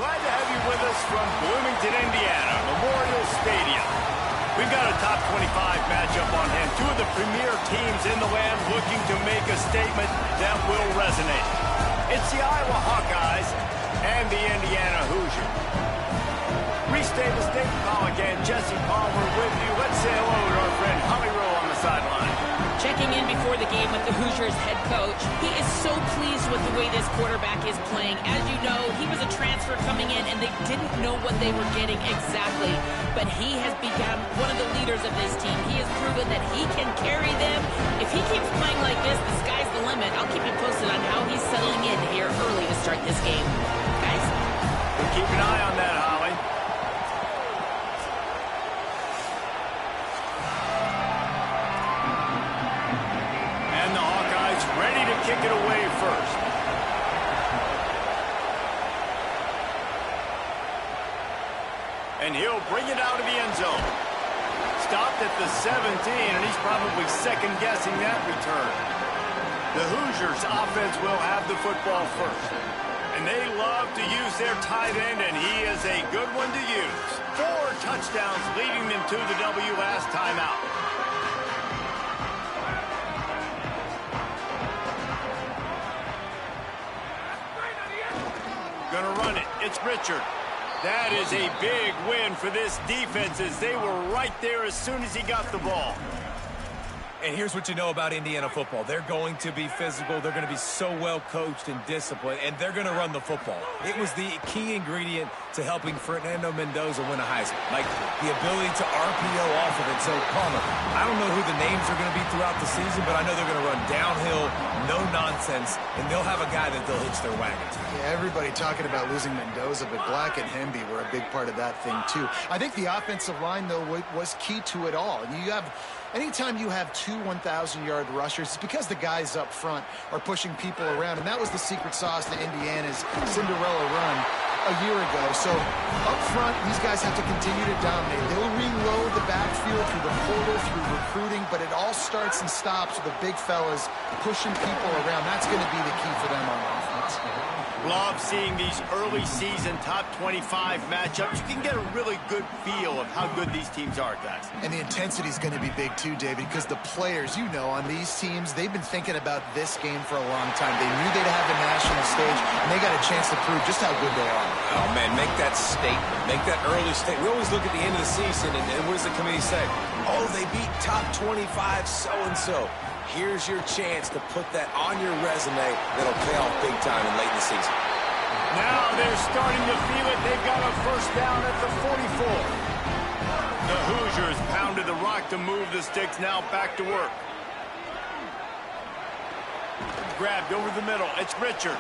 Glad to have you with us from Bloomington, Indiana, Memorial Stadium. We've got a top 25 matchup on hand. Two of the premier teams in the land looking to make a statement that will resonate. It's the Iowa Hawkeyes and the Indiana Hoosiers. Reese Davis, Dayton Pollock, and Jesse Palmer with you. Let's say hello to our friend Holly Rowe on the sideline. Checking in before the game with the Hoosiers head coach. He is so pleased with the way this quarterback is playing. As you know, he was a transfer coming in, and they didn't know what they were getting exactly. But he has become one of the leaders of this team. He has proven that he can carry them. If he keeps playing like this, the sky's the limit. I'll keep you posted on how he's settling in here early to start this game. Guys? We'll keep an eye on that, Holly. Ready to kick it away first. And he'll bring it out of the end zone. Stopped at the 17, and he's probably second-guessing that return. The Hoosiers offense will have the football first. And they love to use their tight end, and he is a good one to use. 4 touchdowns leading them to the W last time out. Gonna run it. It's Richard. That is a big win for this defense as they were right there as soon as he got the ball. And here's what you know about Indiana football. They're going to be physical. They're going to be so well coached and disciplined, and they're going to run the football. It was the key ingredient to helping Fernando Mendoza win a Heisman, like the ability to RPO off of it. So, Palmer, I don't know who the names are going to be throughout the season, but I know they're going to run downhill, no nonsense, and they'll have a guy that they'll hitch their wagon to. Yeah, everybody talking about losing Mendoza, but Black and Hemby were a big part of that thing, too. I think the offensive line, though, was key to it all. And anytime you have 2 1,000-yard rushers, it's because the guys up front are pushing people around, and that was the secret sauce to Indiana's Cinderella run a year ago. So up front, these guys have to continue to dominate. They'll reload the backfield through the portal, through recruiting, but it all starts and stops with the big fellas pushing people around. That's going to be the key for them on offense. Love seeing these early season top 25 matchups. You can get a really good feel of how good these teams are, guys. And the intensity is going to be big too, David, because the players, on these teams, they've been thinking about this game for a long time. They knew they'd have the national stage, and they got a chance to prove just how good they are. Oh, man, make that statement. Make that early statement. We always look at the end of the season, and what does the committee say? Oh, they beat top 25 so-and-so. Here's your chance to put that on your resume that'll pay off big time in late in the season. Now they're starting to feel it. They've got a first down at the 44. The Hoosiers pounded the rock to move the sticks. Now back to work. Grabbed over the middle. It's Richard.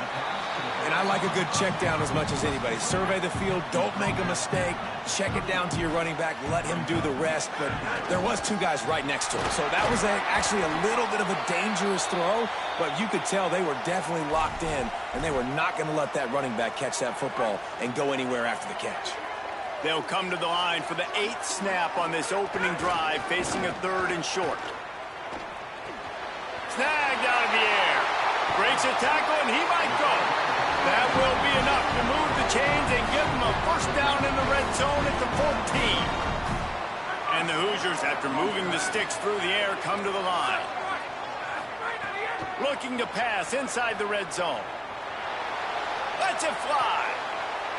And I like a good check down as much as anybody. Survey the field. Don't make a mistake. Check it down to your running back. Let him do the rest. But there was 2 guys right next to him. So that was actually a little bit of a dangerous throw. But you could tell they were definitely locked in. And they were not going to let that running back catch that football and go anywhere after the catch. They'll come to the line for the 8th snap on this opening drive, facing a 3rd and short. Snagged out of the air. Breaks a tackle, and he might go. That will be enough to move the chains and give them a first down in the red zone at the 14. And the Hoosiers, after moving the sticks through the air, come to the line. Looking to pass inside the red zone. Lets it fly.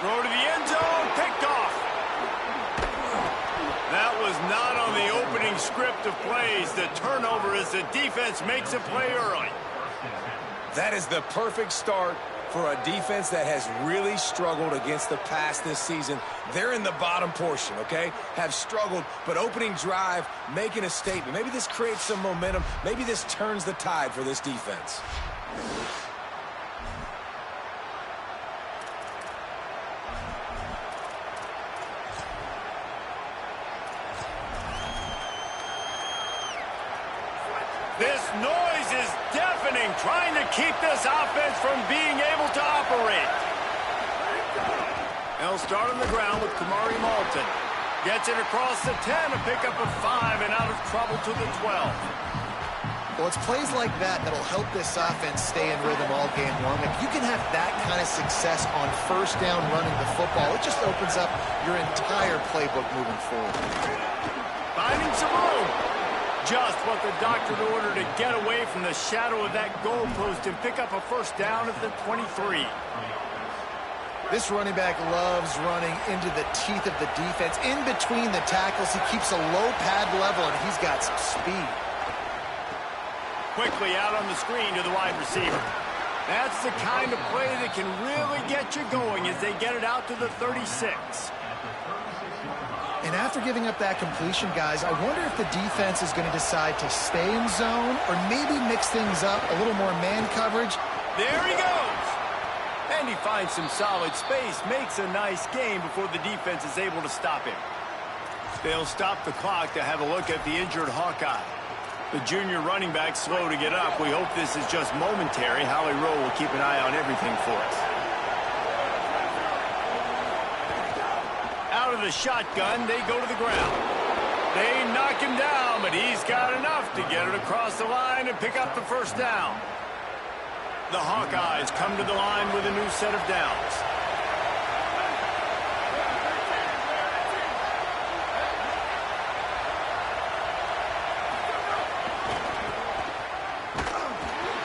Throw to the end zone, picked off. That was not on the opening script of plays. The turnover as the defense makes a play early. That is the perfect start for a defense that has really struggled against the pass this season. They're in the bottom portion, okay? Have struggled, but opening drive, making a statement. Maybe this creates some momentum. Maybe this turns the tide for this defense. This noise is deafening, trying to keep this offense from being able to operate. They'll start on the ground with Kamari Malton. Gets it across the 10, a pickup of 5, and out of trouble to the 12. Well, it's plays like that that'll help this offense stay in rhythm all game long. If you can have that kind of success on first down running the football, it just opens up your entire playbook moving forward. Finding some room. Just what the doctor ordered to get away from the shadow of that goalpost and pick up a first down at the 23. This running back loves running into the teeth of the defense. In between the tackles, he keeps a low pad level, and he's got some speed. Quickly out on the screen to the wide receiver. That's the kind of play that can really get you going as they get it out to the 36. And after giving up that completion, guys, I wonder if the defense is going to decide to stay in zone or maybe mix things up, a little more man coverage. There he goes. And he finds some solid space, makes a nice gain before the defense is able to stop him. They'll stop the clock to have a look at the injured Hawkeye. The junior running back slow to get up. We hope this is just momentary. Howie Rowe will keep an eye on everything for us. Out of the shotgun, they go to the ground. They knock him down, but he's got enough to get it across the line and pick up the first down. The Hawkeyes come to the line with a new set of downs.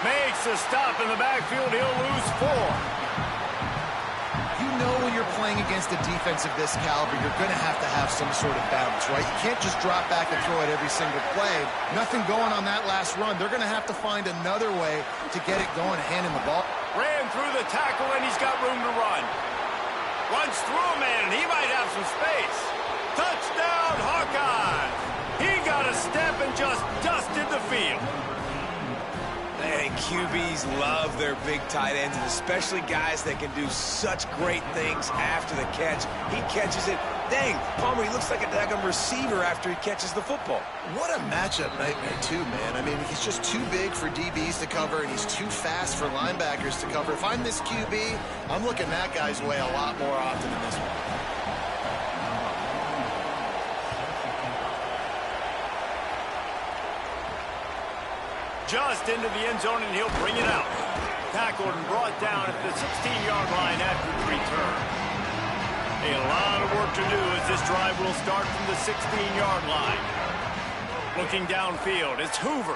Makes a stop in the backfield. He'll lose 4. You know when you're playing against a defense of this caliber, you're going to have some sort of balance, right? You can't just drop back and throw it every single play. Nothing going on that last run. They're going to have to find another way to get it going, handing the ball. Ran through the tackle, and he's got room to run. Runs through a man, and he might have some space. Touchdown, Hawkeye! He got a step and just dusted the field. And QBs love their big tight ends, and especially guys that can do such great things after the catch. He catches it. Dang, Palmer, he looks like a daggum receiver after he catches the football. What a matchup nightmare, too, man. I mean, he's just too big for DBs to cover, and he's too fast for linebackers to cover. If I'm this QB, I'm looking that guy's way a lot more often than this one. Just into the end zone, and he'll bring it out. Tackled and brought down at the 16-yard line after the return. A lot of work to do as this drive will start from the 16-yard line. Looking downfield, it's Hoover.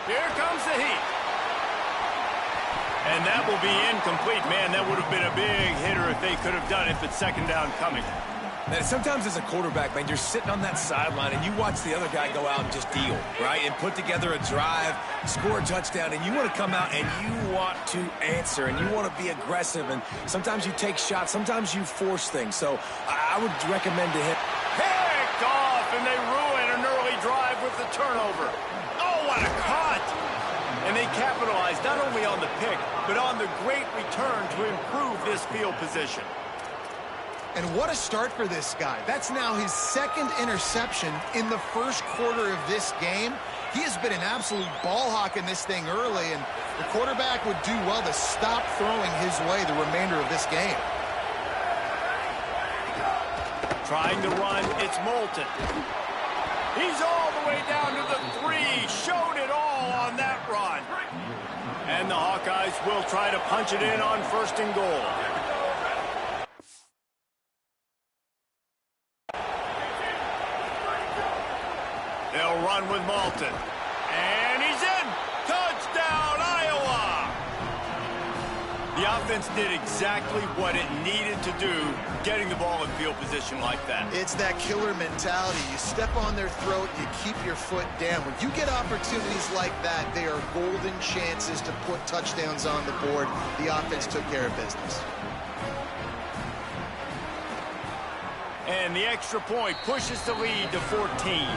Here comes the heat. And that will be incomplete. Man, that would have been a big hitter if they could have done it, but second down coming. And sometimes as a quarterback, man, you're sitting on that sideline and you watch the other guy go out and just deal, right? And put together a drive, score a touchdown, and you want to come out and you want to answer and you want to be aggressive. And sometimes you take shots, sometimes you force things. So I would recommend to hit. Picked off, and they ruin an early drive with the turnover. Oh, what a cut! And they capitalized not only on the pick, but on the great return to improve this field position. And what a start for this guy. That's now his second interception in the first quarter of this game. He has been an absolute ball hawk in this thing early, and the quarterback would do well to stop throwing his way the remainder of this game. Trying to run, it's Moulton. He's all the way down to the 3. Showed it all on that run. And the Hawkeyes will try to punch it in on 1st and goal. They'll run with Moulton. And he's in! Touchdown, Iowa! The offense did exactly what it needed to do, getting the ball in field position like that. It's that killer mentality. You step on their throat, you keep your foot down. When you get opportunities like that, they are golden chances to put touchdowns on the board. The offense took care of business. And the extra point pushes the lead to 14.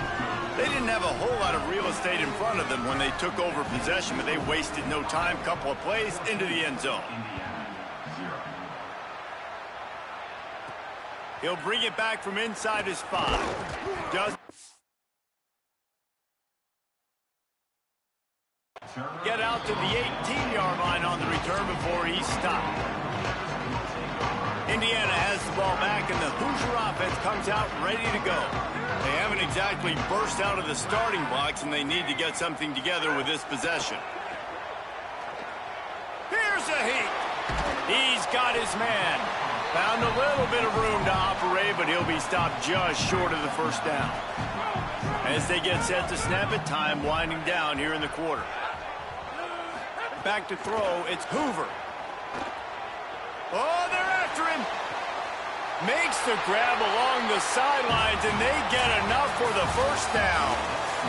They didn't have a whole lot of real estate in front of them when they took over possession, but they wasted no time. Couple of plays into the end zone. He'll bring it back from inside his 5. Just get out to the 18-yard line on the return before he's stopped. Indiana has the ball back, and the Hoosier offense comes out ready to go. They haven't exactly burst out of the starting blocks, and they need to get something together with this possession. Here's a heat. He's got his man. Found a little bit of room to operate, but he'll be stopped just short of the first down. As they get set to snap it, time winding down here in the quarter. Back to throw, it's Hoover. Oh, they're after him. Makes the grab along the sidelines, and they get enough for the first down.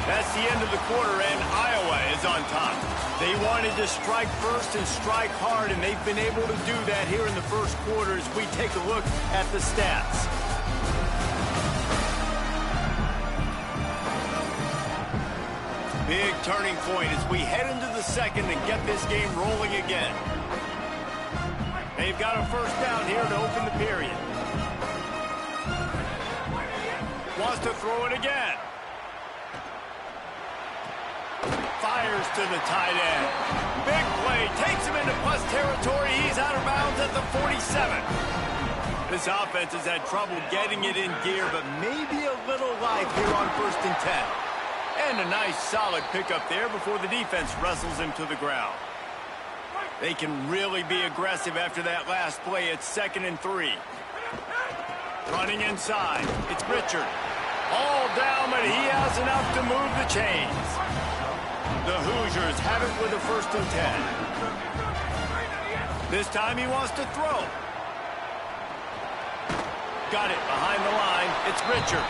That's the end of the quarter, and Iowa is on top. They wanted to strike first and strike hard, and they've been able to do that here in the first quarter as we take a look at the stats. Big turning point as we head into the second and get this game rolling again. They've got a first down here to open the period. Wants to throw it again. Fires to the tight end. Big play. Takes him into plus territory. He's out of bounds at the 47. This offense has had trouble getting it in gear, but maybe a little life here on 1st and 10. And a nice solid pickup there before the defense wrestles him to the ground. They can really be aggressive after that last play. It's 2nd and 3. Running inside. It's Richard. All down, but he has enough to move the chains. The Hoosiers have it with a 1st and 10. This time he wants to throw. Got it behind the line. It's Richard.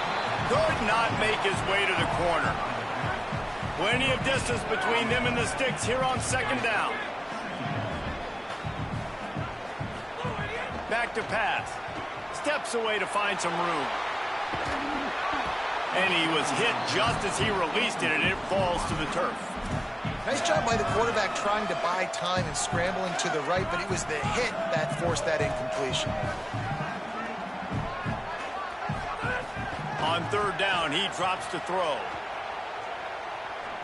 Could not make his way to the corner. Plenty of distance between them and the sticks here on 2nd down. Back to pass. Steps away to find some room. And he was hit just as he released it, and it falls to the turf. Nice job by the quarterback trying to buy time and scrambling to the right, but it was the hit that forced that incompletion. On 3rd down, he drops to throw.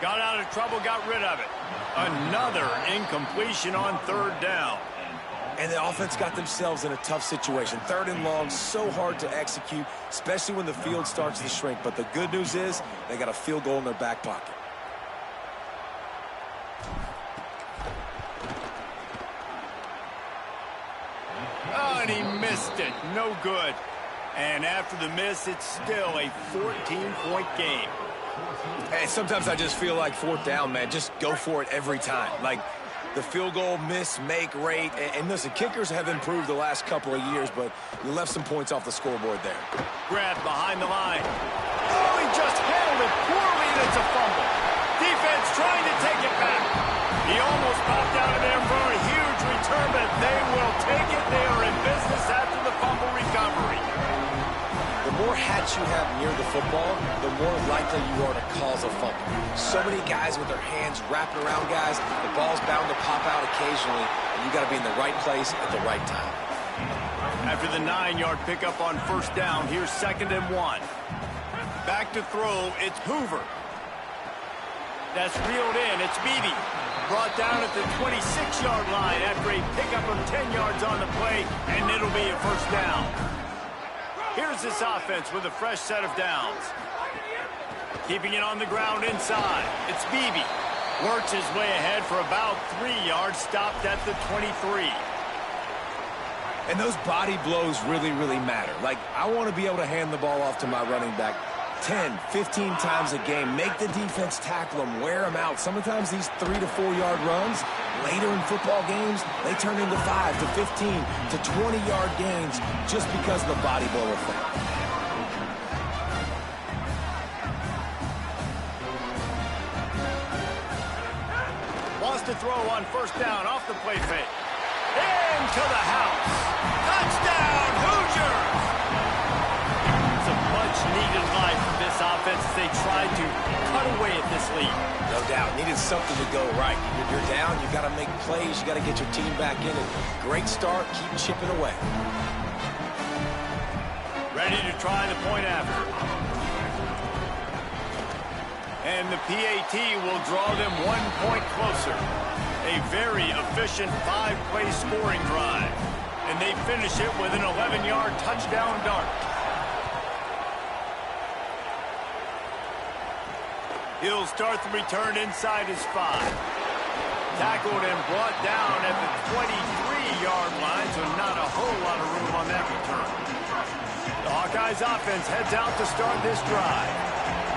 Got out of trouble, got rid of it. Another incompletion on 3rd down. And the offense got themselves in a tough situation. 3rd and long, so hard to execute, especially when the field starts to shrink. But the good news is they got a field goal in their back pocket. Oh, and he missed it. No good. And after the miss, it's still a 14-point game. Hey, sometimes I just feel like 4th down, man. Just go for it every time. Like, the field goal miss, make rate. And listen, kickers have improved the last couple of years, but you left some points off the scoreboard there. Grab behind the line. Oh, he just handled it poorly, and it's a fumble. Defense trying to take it back. He almost popped out of there for a huge return, but they will take it. They are in business after the fumble recovery. The more hats you have near the football, the more likely you are to cause a fumble. So many guys with their hands wrapping around guys, the ball's bound to pop out occasionally, and you got to be in the right place at the right time. After the 9-yard pickup on 1st down, here's 2nd and 1. Back to throw, it's Hoover. That's reeled in, it's Beebe. Brought down at the 26-yard line after a pickup of 10 yards on the play, and it'll be a 1st down. Here's this offense with a fresh set of downs. Keeping it on the ground inside. It's Beebe. Works his way ahead for about 3 yards, stopped at the 23. And those body blows really, really matter. Like, I want to be able to hand the ball off to my running back 10, 15 times a game. Make the defense tackle them, wear them out. Sometimes these 3 to 4 yard runs, later in football games, they turn into 5 to 15 to 20-yard gains just because of the body blow effect. Wants to throw on 1st down off the play fake. Into the house. Touchdown, Hoosiers! It's a much-needed life from this offense as they tried to cut away at this lead. No doubt. Needed something to go right. You're down. You got to make plays. You got to get your team back in it. Great start. Keep chipping away. Ready to try the point after. And the PAT will draw them 1 point closer. A very efficient 5-play scoring drive. And they finish it with an 11-yard touchdown dart. He'll start the return inside his 5. Tackled and brought down at the 23-yard line, so not a whole lot of room on that return. The Hawkeyes offense heads out to start this drive.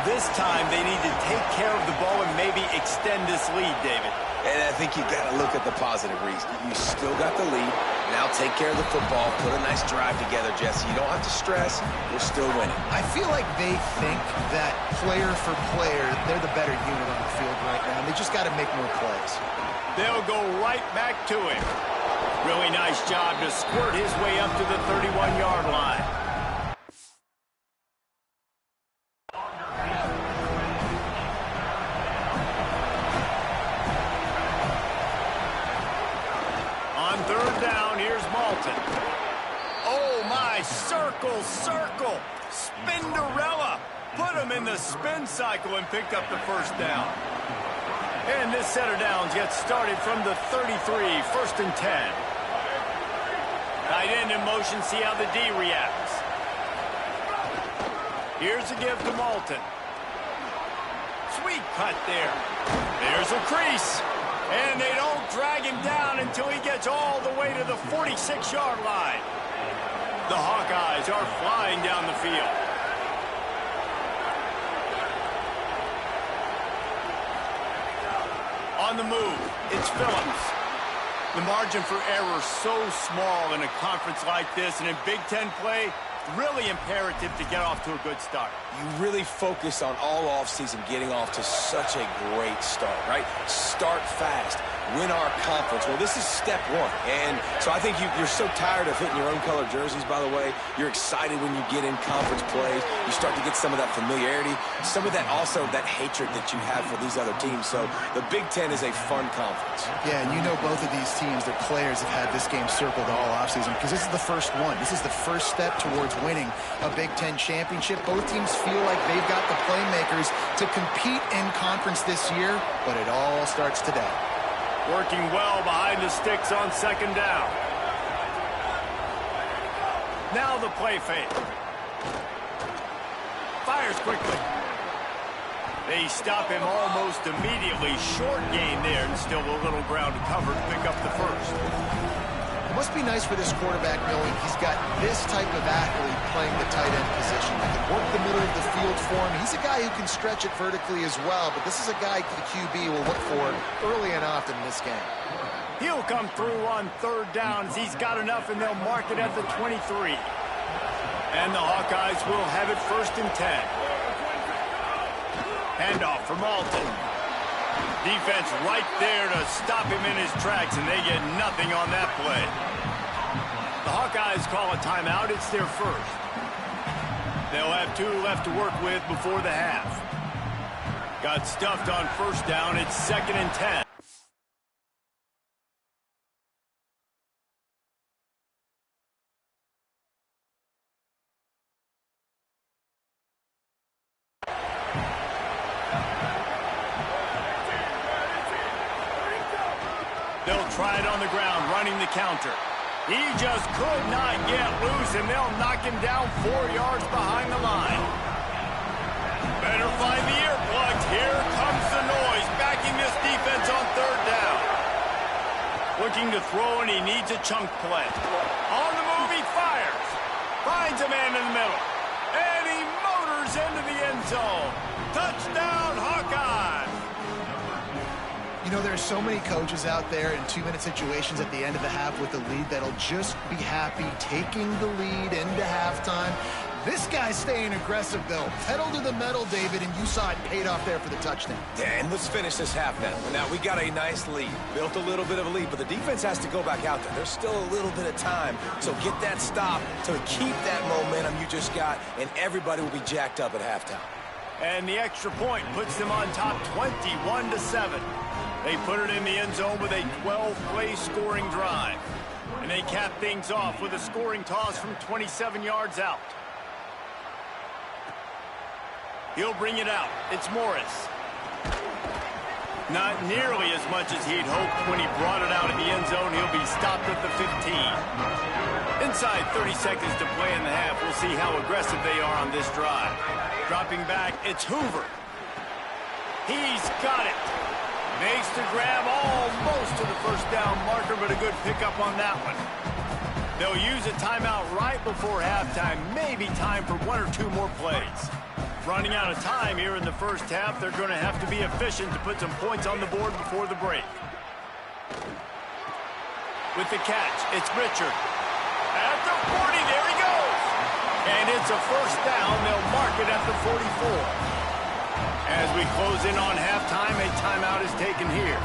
This time they need to take care of the ball and maybe extend this lead, David. And I think you got to look at the positive, Reese. You still got the lead. Now take care of the football. Put a nice drive together, Jesse. You don't have to stress. You're still winning. I feel like they think that player for player, they're the better unit on the field right now. They just got to make more plays. They'll go right back to him. Really nice job to squirt his way up to the 31-yard line. On third down, here's Malton. Oh, my, circle, circle. Spinderella. Put him in the spin cycle and picked up the first down. And this set of downs gets started from the 33, 1st and 10. Tight end in motion, see how the D reacts. Here's a give to Malton. Sweet cut there. There's a crease. And they don't drag him down until he gets all the way to the 46-yard line. The Hawkeyes are flying down the field. On the move, it's Phillips. The margin for error so small in a conference like this, and in Big Ten play, really imperative to get off to a good start. You really focus on all offseason getting off to such a great start, right? Start fast. Win our conference. Well, this is step one. And so I think you're so tired of hitting your own color jerseys, by the way. You're excited when you get in conference plays. You start to get some of that familiarity, some of that also that hatred that you have for these other teams. So the Big Ten is a fun conference. Yeah, and you know both of these teams, their players have had this game circled all offseason because this is the first one. This is the first step towards winning a Big Ten championship. Both teams feel like they've got the playmakers to compete in conference this year, but it all starts today. Working well behind the sticks on 2nd down. Now the play fake. Fires quickly. They stop him almost immediately. Short gain there, and still a little ground to cover to pick up the first. It must be nice for this quarterback knowing he's got this type of athlete playing the tight end position. He can work the middle of the field for him. He's a guy who can stretch it vertically as well, but this is a guy the QB will look for early and often in this game. He'll come through on 3rd down as he's got enough, and they'll mark it at the 23. And the Hawkeyes will have it 1st and 10. Handoff for Malton. Defense right there to stop him in his tracks, and they get nothing on that play. The Hawkeyes call a timeout. It's their first. They'll have 2 left to work with before the half. Got stuffed on 1st down. It's 2nd and 10. They'll try it on the ground, running the counter. He just could not get loose, and they'll knock him down 4 yards behind the line. Better find the earplugs. Here comes the noise, backing this defense on 3rd down. Looking to throw, and he needs a chunk play. On the move, he fires. Finds a man in the middle. And he motors into the end zone. Touchdown, Hawkeyes! You know, there's so many coaches out there in 2-minute situations at the end of the half with the lead that'll just be happy taking the lead into halftime. This guy's staying aggressive, though. Pedal to the metal, David, and you saw it paid off there for the touchdown. Yeah, and let's finish this half now. Now, we got a nice lead. Built a little bit of a lead, but the defense has to go back out there. There's still a little bit of time. So get that stop to keep that momentum you just got, and everybody will be jacked up at halftime. And the extra point puts them on top 21-7. They put it in the end zone with a 12-play scoring drive. And they cap things off with a scoring toss from 27 yards out. He'll bring it out. It's Morris. Not nearly as much as he'd hoped when he brought it out of the end zone. He'll be stopped at the 15. Inside 30 seconds to play in the half. We'll see how aggressive they are on this drive. Dropping back, it's Hoover. He's got it. Makes the grab almost to the first down marker, but a good pickup on that one. They'll use a timeout right before halftime. Maybe time for one or two more plays. Running out of time here in the first half. They're going to have to be efficient to put some points on the board before the break. With the catch, it's Richard. At the 40, there he goes. And it's a first down. They'll mark it at the 44. As we close in on halftime, a timeout is taken here.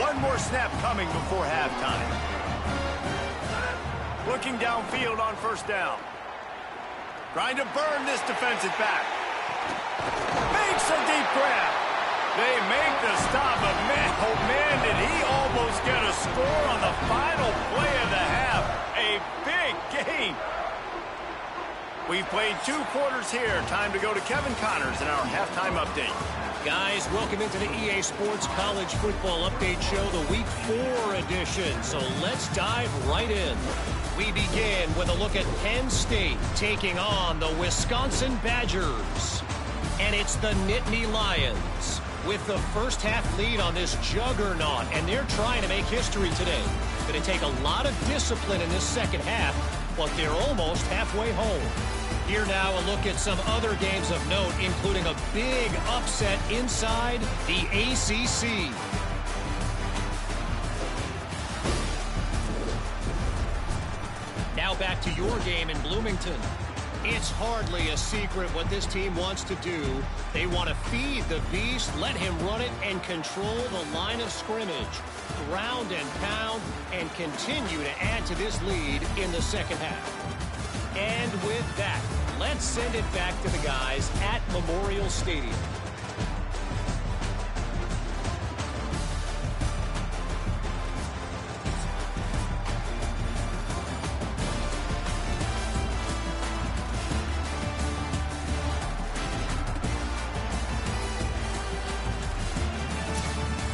One more snap coming before halftime. Looking downfield on first down. Trying to burn this defensive back. Makes a deep grab. They make the stop, but man, oh man, did he almost get a score on the final play of the half. A big game. We've played 2 quarters here. Time to go to Kevin Connors in our halftime update. Guys, welcome into the EA Sports College Football Update Show, the Week 4 edition. So let's dive right in. We begin with a look at Penn State taking on the Wisconsin Badgers. And it's the Nittany Lions with the first half lead on this juggernaut. And they're trying to make history today. Going to take a lot of discipline in this second half, but they're almost halfway home. Here now a look at some other games of note, including a big upset inside the ACC. Now back to your game in Bloomington. It's hardly a secret what this team wants to do. They want to feed the beast, let him run it, and control the line of scrimmage. Ground and pound, and continue to add to this lead in the second half. And with that, let's send it back to the guys at Memorial Stadium.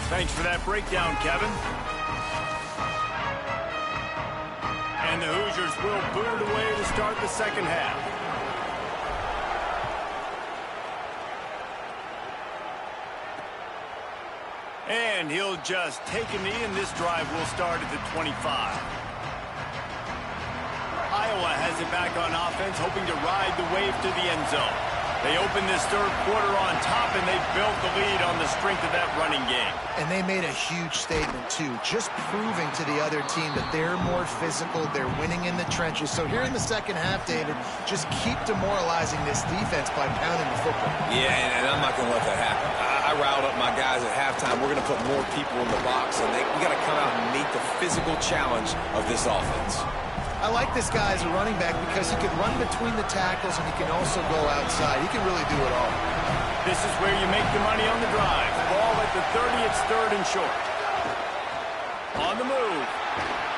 Thanks for that breakdown, Kevin. And the Hoosiers will boot it away to start the second half. And he'll just take a knee, and this drive will start at the 25. Iowa has it back on offense, hoping to ride the wave to the end zone. They open this third quarter on top, and they built the lead on the strength of that running game. And they made a huge statement, too, just proving to the other team that they're more physical, they're winning in the trenches. So here in the second half, David, just keep demoralizing this defense by pounding the football. Yeah, and I'm not going to let that happen. I riled up my guys at halftime. We're going to put more people in the box, and we got to come out and meet the physical challenge of this offense. I like this guy as a running back because he can run between the tackles and he can also go outside. He can really do it all. This is where you make the money on the drive. Ball at the 30, it's third and short. On the move.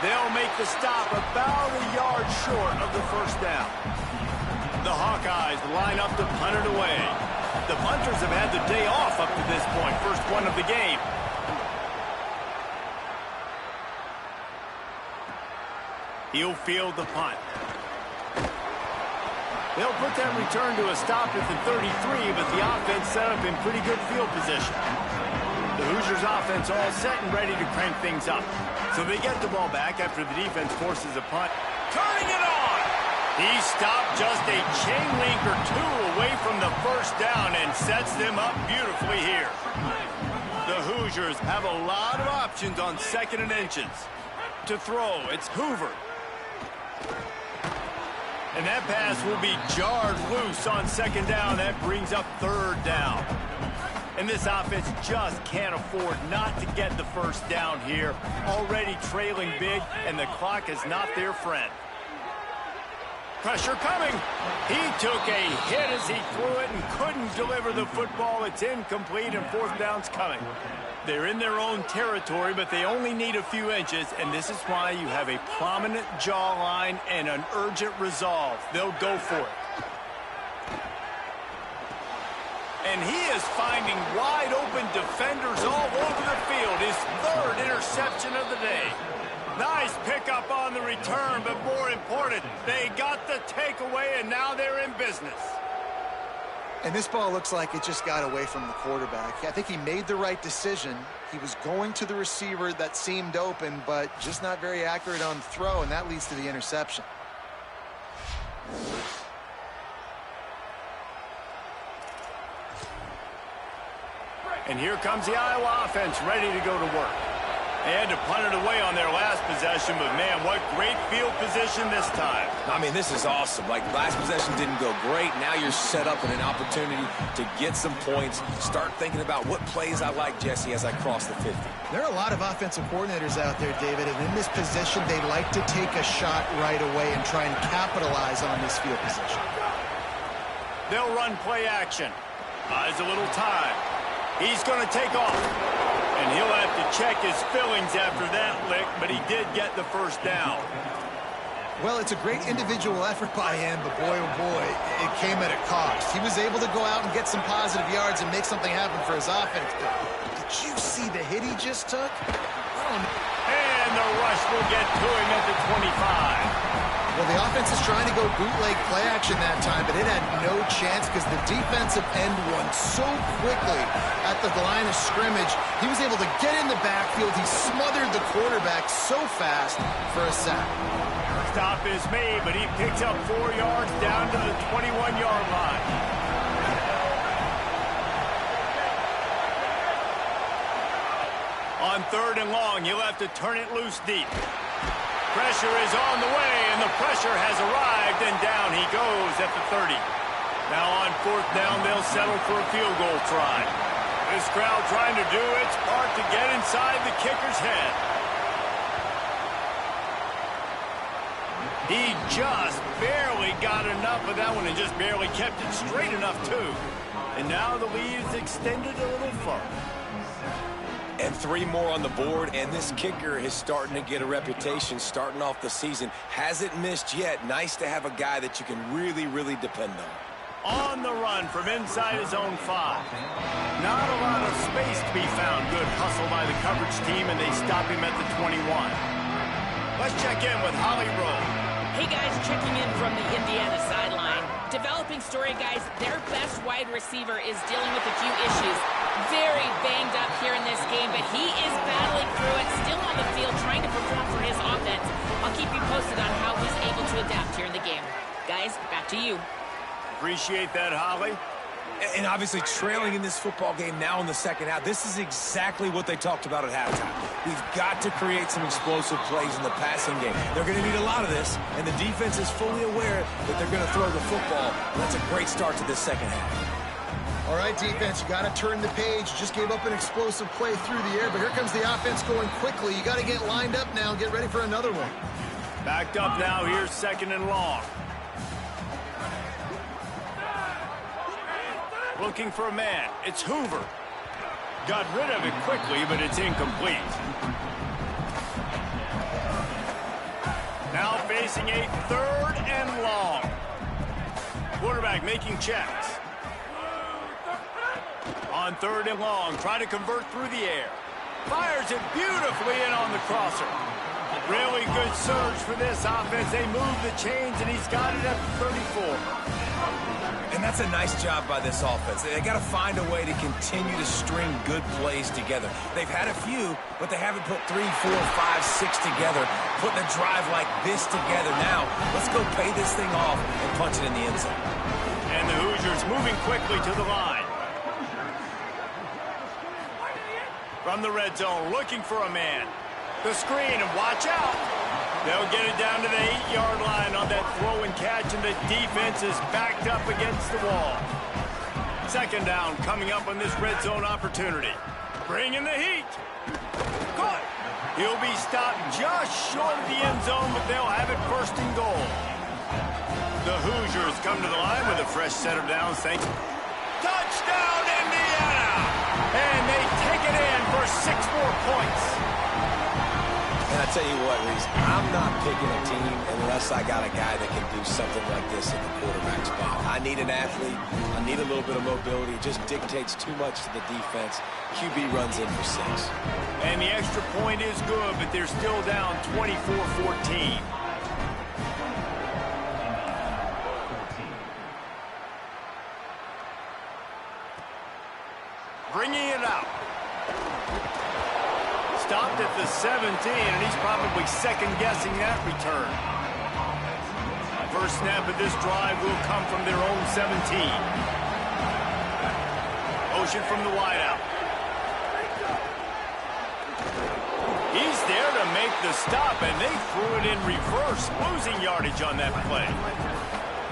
They'll make the stop about a yard short of the first down. The Hawkeyes line up to punt it away. The punters have had the day off up to this point. First one of the game. He'll field the punt. They'll put that return to a stop at the 33, but the offense set up in pretty good field position. The Hoosiers offense all set and ready to crank things up. So they get the ball back after the defense forces a punt. Turning it on! He stopped just a chain link or two away from the first down and sets them up beautifully here. The Hoosiers have a lot of options on second and inches. To throw, it's Hoover. And that pass will be jarred loose on second down. That brings up third down. And this offense just can't afford not to get the first down here. Already trailing big, and the clock is not their friend. Pressure coming. He took a hit as he threw it and couldn't deliver the football. It's incomplete, and fourth down's coming. They're in their own territory, but they only need a few inches, and this is why you have a prominent jawline and an urgent resolve. They'll go for it. And he is is finding wide-open defenders all over the field. His third interception of the day. Nice pickup on the return, but more important, they got the takeaway, and now they're in business. And this ball looks like it just got away from the quarterback. I think he made the right decision. He was going to the receiver that seemed open, but just not very accurate on the throw, and that leads to the interception. And here comes the Iowa offense ready to go to work. They had to punt it away on their last possession, but man, what great field position this time. I mean, this is awesome. Like, last possession didn't go great. Now you're set up in an opportunity to get some points. Start thinking about what plays I like, Jesse, as I cross the 50. There are a lot of offensive coordinators out there, David, and in this position, they like to take a shot right away and try and capitalize on this field position. They'll run play action. Buys a little time. He's going to take off. And he'll have to check his fillings after that lick, but he did get the first down. Well, it's a great individual effort by him, but boy, oh boy, it came at a cost. He was able to go out and get some positive yards and make something happen for his offense. Did you see the hit he just took? And the rush will get to him at the 25. Well, the offense is trying to go bootleg play action that time, but it had no chance because the defensive end won so quickly at the line of scrimmage. He was able to get in the backfield. He smothered the quarterback so fast for a sack. Stop is made, but he picks up 4 yards down to the 21-yard line. On 3rd and long, he'll have to turn it loose deep. Pressure is on the way, and the pressure has arrived, and down he goes at the 30. Now on 4th down, they'll settle for a field goal try. This crowd trying to do its part to get inside the kicker's head. He just barely got enough of that one and just barely kept it straight enough, too. And now the lead is extended a little further. And 3 more on the board, and this kicker is starting to get a reputation starting off the season. Hasn't missed yet. Nice to have a guy that you can really, really depend on. On the run from inside his own 5. Not a lot of space to be found. Good hustle by the coverage team, and they stop him at the 21. Let's check in with Holly Rowe. Hey guys, checking in from the Indiana sideline. Developing story, guys, their best wide receiver is dealing with a few issues. Very banged up here in this game, but he is battling through it, still on the field, trying to perform for his offense. I'll keep you posted on how he's able to adapt here in the game. Guys, back to you. Appreciate that, Holly. And obviously trailing in this football game now in the second half. This is exactly what they talked about at halftime. We've got to create some explosive plays in the passing game. They're going to need a lot of this, and the defense is fully aware that they're going to throw the football. That's a great start to this second half. All right, defense, you got to turn the page. Just gave up an explosive play through the air, but here comes the offense going quickly. You got to get lined up now and get ready for another one. Backed up now. Here's 2nd and long. Looking for a man. It's Hoover. Got rid of it quickly, but it's incomplete. Now facing a 3rd and long. Quarterback making checks. On 3rd and long, trying to convert through the air. Fires it beautifully in on the crosser. Really good surge for this offense. They move the chains, and he's got it at the 34. And that's a nice job by this offense. They got to find a way to continue to string good plays together. They've had a few, but they haven't put 3, 4, 5, 6 together, putting a drive like this together. Now, let's go pay this thing off and punch it in the end zone. And the Hoosiers moving quickly to the line. From the red zone, looking for a man. The screen, and watch out. They'll get it down to the 8-yard line on that throw and catch, and the defense is backed up against the wall. 2nd down coming up on this red zone opportunity. Bringing the heat. Caught. He'll be stopped just short of the end zone, but they'll have it 1st and goal. The Hoosiers come to the line with a fresh set of downs. Thanks. Touchdown, Indiana! And they take it in for 6 more points. And I tell you what, Reese, I'm not picking a team unless I got a guy that can do something like this at the quarterback spot. I need an athlete. I need a little bit of mobility. It just dictates too much to the defense. QB runs in for 6. And the extra point is good, but they're still down 24-14. Bringing it out. Stopped at the 17, and he's probably second-guessing that return. First snap of this drive will come from their own 17. Motion from the wideout. He's there to make the stop, and they threw it in reverse, losing yardage on that play.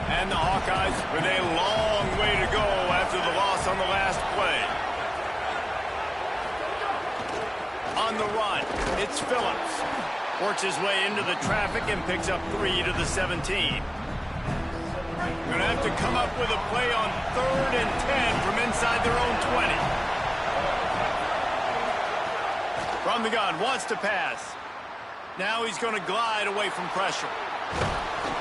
And the Hawkeyes with a long way to go after the loss on the last play. On the run, it's Phillips. Works his way into the traffic and picks up 3 to the 17. Going to have to come up with a play on 3rd and 10 from inside their own 20. From the gun, wants to pass. Now he's going to glide away from pressure.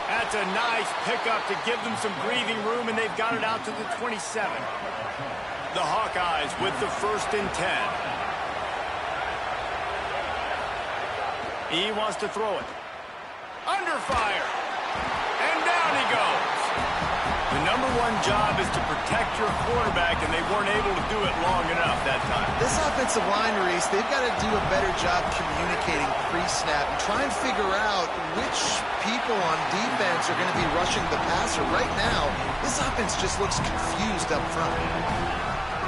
That's a nice pickup to give them some breathing room, and they've got it out to the 27. The Hawkeyes with the 1st and 10. He wants to throw it. Under fire. And down he goes. The #1 job is to protect your quarterback, and they weren't able to do it long enough that time. This offensive line, Reese, they've got to do a better job communicating pre-snap and try and figure out which people on defense are going to be rushing the passer. Right now, this offense just looks confused up front.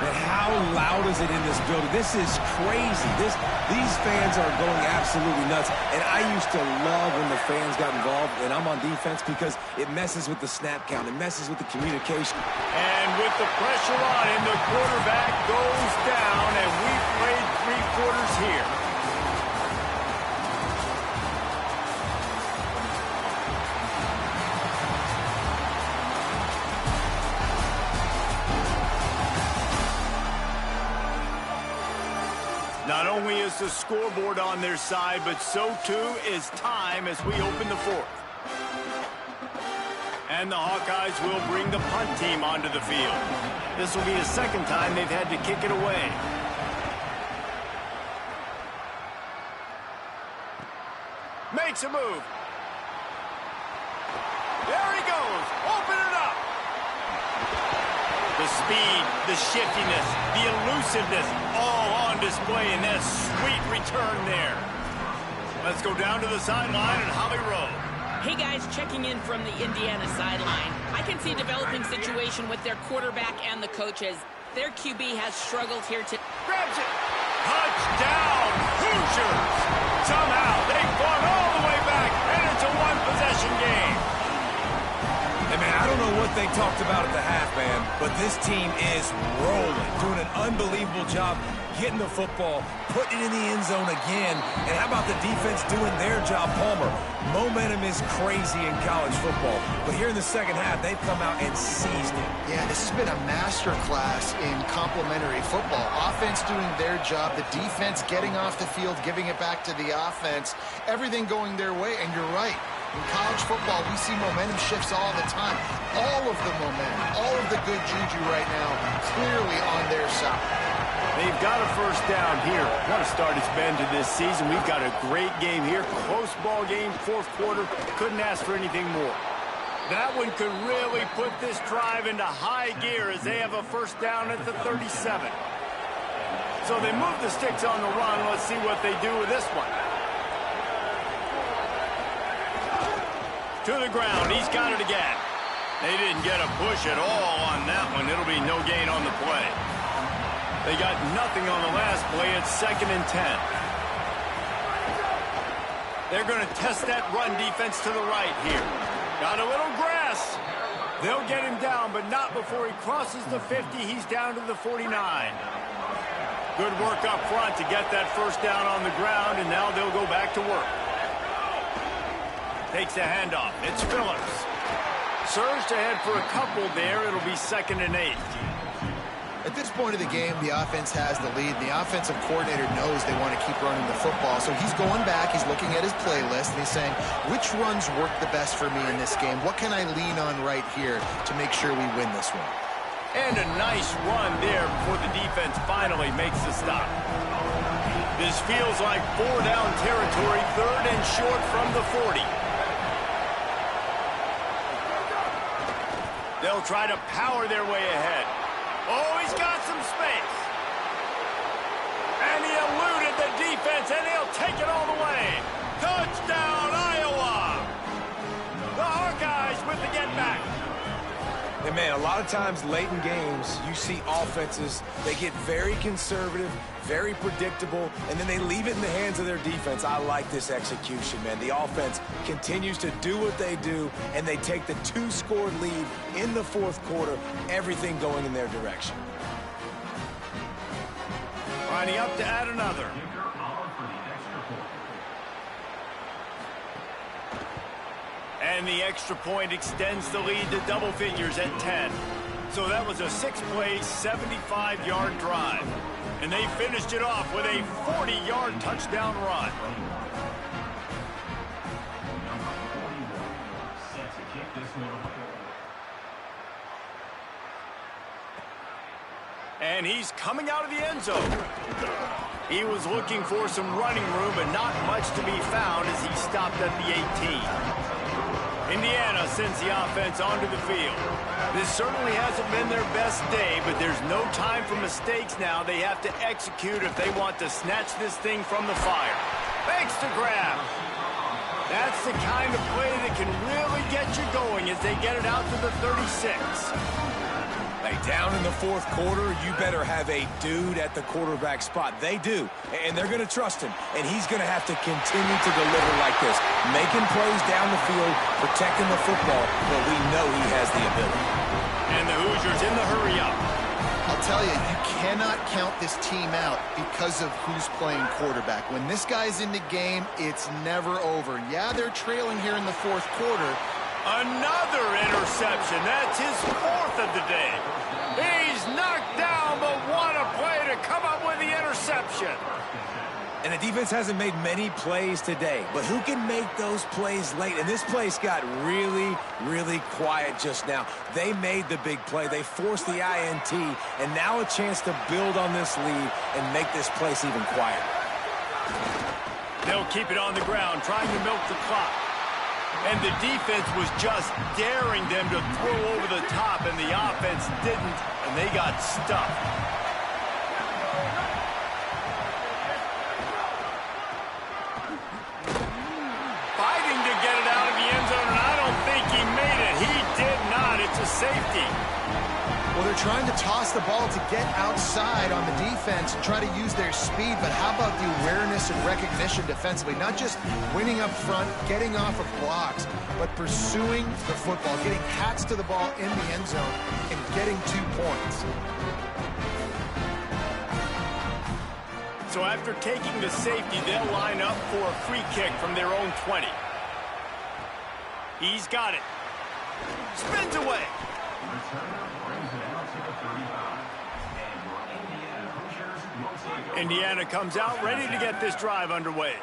But how loud is it in this building? This is crazy. These fans are going absolutely nuts. And I used to love when the fans got involved, and I'm on defense, because it messes with the snap count. It messes with the communication. And with the pressure on him, the quarterback goes down, and we've played 3 quarters here. Not only is the scoreboard on their side, but so too is time as we open the 4th. And the Hawkeyes will bring the punt team onto the field. This will be the 2nd time they've had to kick it away. Makes a move. There he goes. Open it up. The speed, the shiftiness, the elusiveness, all on display in that sweet return there. Let's go down to the sideline at Holly Rowe. Hey guys, checking in from the Indiana sideline. I can see a developing situation with their quarterback and the coaches. Their QB has struggled here to... Grabs it. Touchdown, Hoosiers. Somehow they fought all the way back, and it's a 1-possession game. Hey, man, I don't know what they talked about at the half, man, but this team is rolling, doing an unbelievable job getting the football, putting it in the end zone again. And how about the defense doing their job, Palmer? Momentum is crazy in college football, but here in the second half, they've come out and seized it. Yeah, this has been a master class in complementary football. Offense doing their job, the defense getting off the field, giving it back to the offense, everything going their way, and you're right. In college football, we see momentum shifts all the time. All of the momentum, all of the good juju right now, clearly on their side. They've got a 1st down here. What a start it's been to this season. We've got a great game here. Close ball game, 4th quarter. Couldn't ask for anything more. That one could really put this drive into high gear as they have a 1st down at the 37. So they move the sticks on the run. Let's see what they do with this one. To the ground. He's got it again. They didn't get a push at all on that one. It'll be no gain on the play. They got nothing on the last play. It's 2nd and 10. They're going to test that run defense to the right here. Got a little grass. They'll get him down, but not before he crosses the 50. He's down to the 49. Good work up front to get that 1st down on the ground, and now they'll go back to work. Takes a handoff. It's Phillips. Surged ahead for a couple there. It'll be 2nd and 8. At this point of the game, the offense has the lead. The offensive coordinator knows they want to keep running the football. So he's going back, he's looking at his playlist, and he's saying, which runs work the best for me in this game? What can I lean on right here to make sure we win this one? And a nice run there before the defense finally makes the stop. This feels like 4-down territory, 3rd and short from the 40. They'll try to power their way ahead. Oh, he's got some space. And he eluded the defense, and he'll take it all the way. Touchdown, Iowa! The Hawkeyes with the get back. And, man, a lot of times late in games, you see offenses, they get very conservative, very predictable, and then they leave it in the hands of their defense. I like this execution, man. The offense continues to do what they do, and they take the 2-score lead in the 4th quarter, everything going in their direction. Lining up to add another. And the extra point extends the lead to double figures at 10. So that was a 6-play, 75-yard drive. And they finished it off with a 40-yard touchdown run. And he's coming out of the end zone. He was looking for some running room, but not much to be found as he stopped at the 18. Indiana sends the offense onto the field. This certainly hasn't been their best day, but there's no time for mistakes now. They have to execute if they want to snatch this thing from the fire. Thanks to grab. That's the kind of play that can really get you going as they get it out to the 36. Hey, down in the 4th quarter, you better have a dude at the quarterback spot. They do, and they're going to trust him, and he's going to have to continue to deliver like this, making plays down the field, protecting the football, but we know he has the ability. And the Hoosiers in the hurry up. I'll tell you, you cannot count this team out because of who's playing quarterback. When this guy's in the game, it's never over. Yeah, they're trailing here in the 4th quarter. Another interception. That's his 4th of the day. He's knocked down, but what a play to come up with the interception. And the defense hasn't made many plays today, but who can make those plays late? And this place got really, really quiet just now. They made the big play. They forced the INT, and now a chance to build on this lead and make this place even quieter. They'll keep it on the ground, trying to milk the clock. And the defense was just daring them to throw over the top, and the offense didn't, and they got stuffed. Fighting to get it out of the end zone, and I don't think he made it. He did not. It's a safety. Well, they're trying to toss the ball to get outside on the defense and try to use their speed, but how about the awareness and recognition defensively? Not just winning up front, getting off of blocks, but pursuing the football, getting hats to the ball in the end zone, and getting 2 points. So after taking the safety, they'll line up for a free kick from their own 20. He's got it. Spins away. Indiana comes out ready to get this drive underway.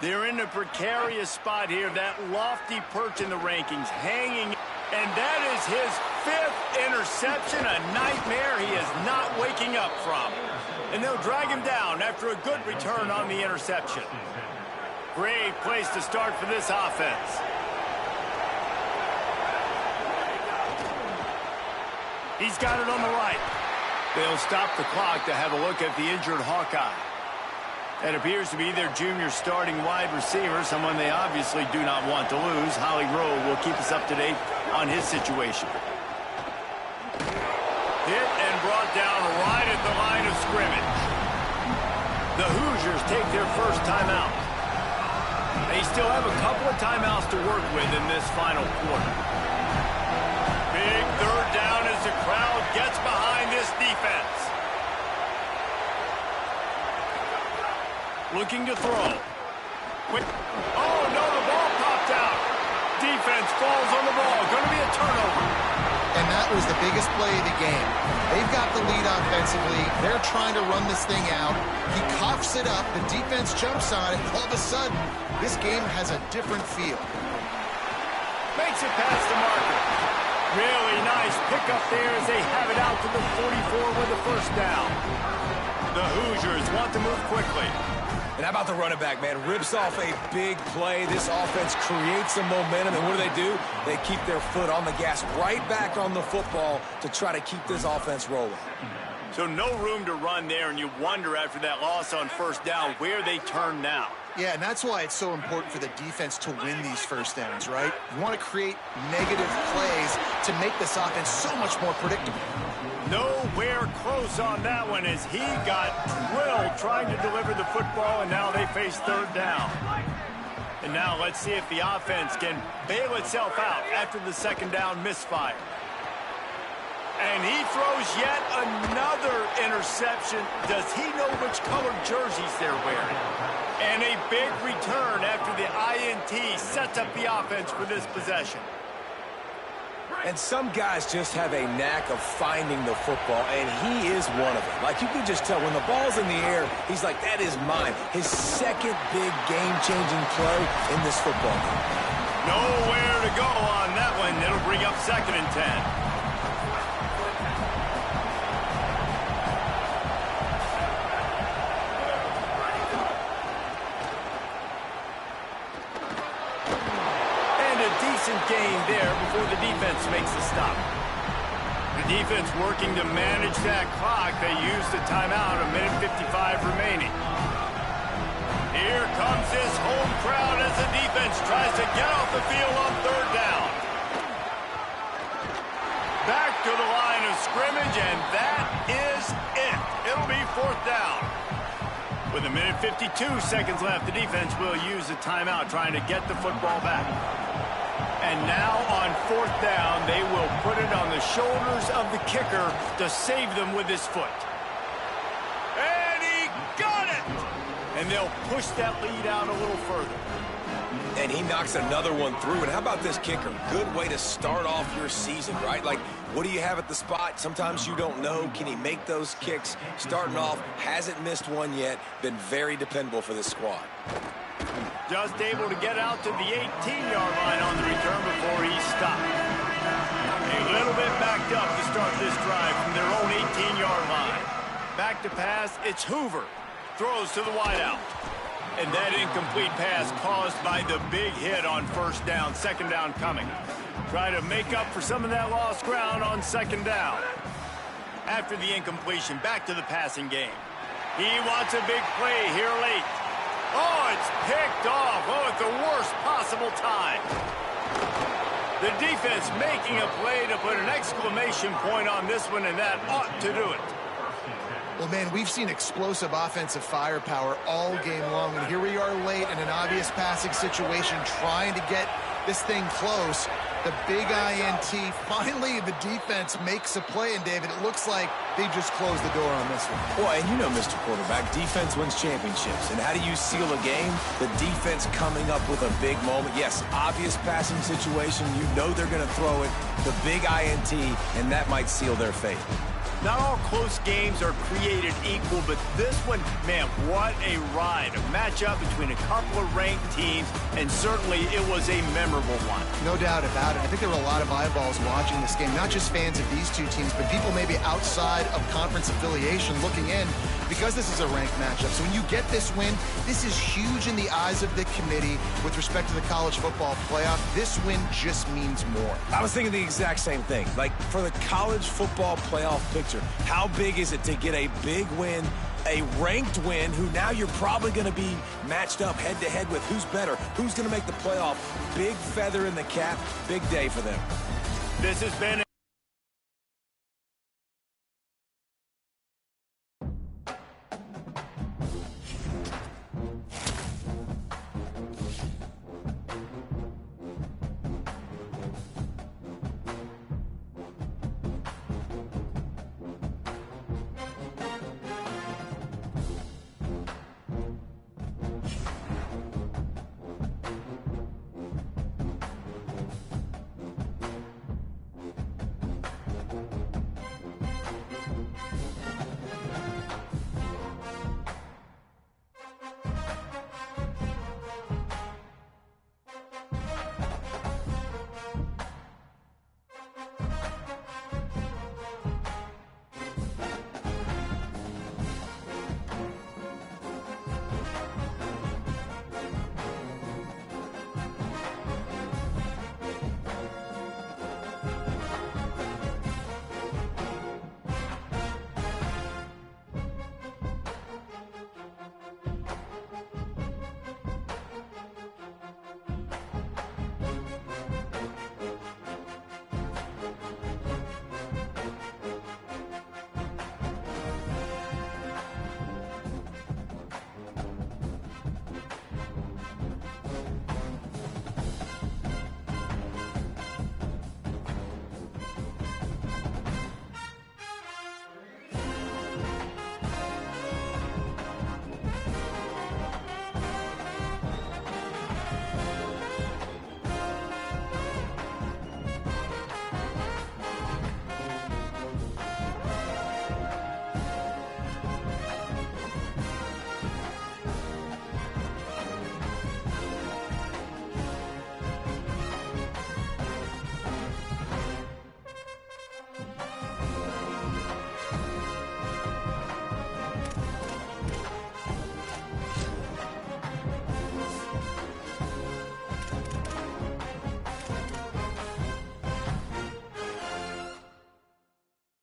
They're in a precarious spot here, that lofty perch in the rankings, hanging, and that is his 5th interception, a nightmare he is not waking up from. And they'll drag him down after a good return on the interception. Great place to start for this offense. He's got it on the right. They'll stop the clock to have a look at the injured Hawkeye. That appears to be their junior starting wide receiver, someone they obviously do not want to lose. Holly Rowe will keep us up to date on his situation. Hit and brought down right at the line of scrimmage. The Hoosiers take their first timeout. They still have a couple of timeouts to work with in this final quarter. Big 3rd down as the crowd gets behind this defense. Looking to throw. Quick. Oh, no, the ball popped out. Defense falls on the ball. Going to be a turnover. And that that was the biggest play of the game. They've got the lead offensively. They're trying to run this thing out. He coughs it up. The defense jumps on it. All of a sudden, this game has a different feel. Makes it past the marker. Really nice pickup there as they have it out to the 44 with the first down. The Hoosiers want to move quickly. And how about the running back, man? Rips off a big play. This offense creates some momentum, and what do? They keep their foot on the gas, right back on the football to try to keep this offense rolling. So no room to run there, and you wonder after that loss on first down where they turn now. Yeah, and that's why it's so important for the defense to win these first downs, right? You want to create negative plays to make this offense so much more predictable. Nowhere close on that one as he got drilled trying to deliver the football, and now they face third down. And now let's see if the offense can bail itself out after the second down misfire. And he throws yet another interception. Does he know which colored jerseys they're wearing? And a big return after the INT sets up the offense for this possession. And some guys just have a knack of finding the football, and he is one of them. Like, you can just tell when the ball's in the air, he's like, that is mine. His second big game-changing play in this football game. Nowhere to go on that one. It'll bring up 2nd and 10. Gain there before the defense makes the stop. The defense working to manage that clock. They use the timeout, a minute 55 remaining. Here comes this home crowd as the defense tries to get off the field on third down. Back to the line of scrimmage, and that is it. It'll be 4th down. With a minute 52 seconds left, the defense will use the timeout trying to get the football back. And now on 4th down, they will put it on the shoulders of the kicker to save them with his foot. And he got it! And they'll push that lead out a little further. And he knocks another one through. And how about this kicker? Good way to start off your season, right? Like, what do you have at the spot? Sometimes you don't know. Can he make those kicks? Starting off, hasn't missed one yet. Been very dependable for this squad. Just able to get out to the 18-yard line on the return before he stopped. A little bit backed up to start this drive from their own 18-yard line. Back to pass, it's Hoover. Throws to the wideout. And that incomplete pass caused by the big hit on first down, 2nd down coming. Try to make up for some of that lost ground on 2nd down. After the incompletion, back to the passing game. He wants a big play here late. Oh, it's picked off. Oh, at the worst possible time. The defense making a play to put an exclamation point on this one, and that ought to do it. Well, man, we've seen explosive offensive firepower all game long, and here we are late in an obvious passing situation trying to get this thing close. The big INT. Finally, the defense makes a play, and David, it looks like they just closed the door on this one. Boy, and you know, Mr. Quarterback, defense wins championships. And how do you seal a game? The defense coming up with a big moment. Yes, obvious passing situation. You know they're going to throw it. The big INT, and that might seal their fate. Not all close games are created equal, but this one, man, what a ride. A matchup between a couple of ranked teams, and certainly it was a memorable one. No doubt about it. I think there were a lot of eyeballs watching this game, not just fans of these two teams, but people maybe outside of conference affiliation looking in because this is a ranked matchup. So when you get this win, this is huge in the eyes of the committee with respect to the college football playoff. This win just means more. I was thinking the exact same thing. Like, for the college football playoff picture, how big is it to get a big win, a ranked win, who now you're probably going to be matched up head-to-head with who's better, who's going to make the playoff. Big feather in the cap, big day for them. This has been